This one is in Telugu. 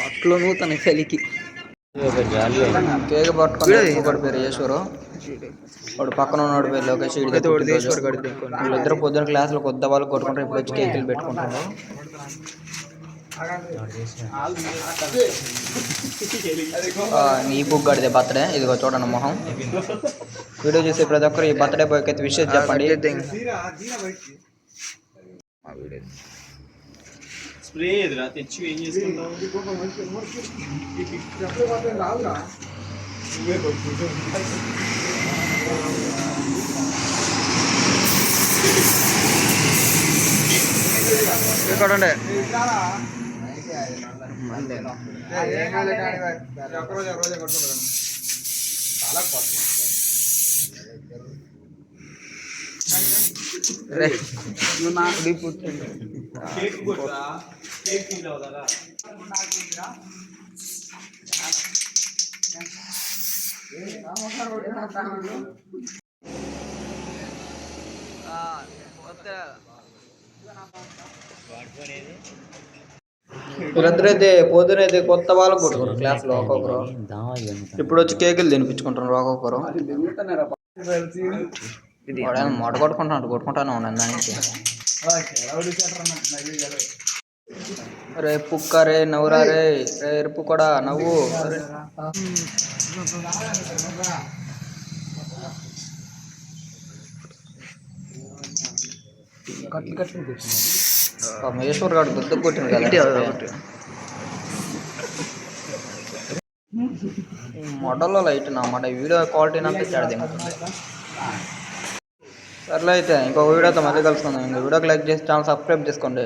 అట్లో నూతన చలికి కేక్ పట్టుకొని ఒకటి పేరు ఈశ్వరు, వాడు పక్కన ఉన్నాడు పేరు లోకేష్. వీళ్ళిద్దరు పొద్దున క్లాసులు కొద్ది వాళ్ళు కొట్టుకుంటారు, ఇప్పుడు వచ్చి కేకులు పెట్టుకుంటారు. ఈ బుక్ గడిదే బర్త్డే, ఇదిగో చూడండి మొహం. వీడియో చూసే ప్రతి ఒక్కరు ఈ బర్త్డే బాయ్కి అయితే విషెస్ చెప్పండి. స్ప్రే ఎదురా తెచ్చి ఏం చేసుకుంటావు? ఇక్కడ ఉండే వీళ్ళిద్దరైతే పొద్దునైతే కొత్త వాళ్ళకు కొట్టుకోరు క్లాస్లో ఒక్కొక్కరు. ఇప్పుడు వచ్చి కేకులు తినిపించుకుంటున్నారు ఒక్కొక్కరు. మొడ కొట్టుకుంటానే ఉన్నాను దానికి. రే పుక్క రే నవ్వురా రే రే ఎరుపు కూడా నవ్వు. మహేశ్వర్ గారు గుర్తుకు కొట్టింది కదా మోడల్లో లైట్ అన్నమాట. వీడియో క్వాలిటీ అంతా తేడా. సర్లే అయితే ఇంకో వీడియోతో మళ్ళీ కలుసుకుందాం. ఇంకో వీడియోకి లైక్ చేసి ఛానల్ సబ్స్క్రైబ్ చేసుకోండి.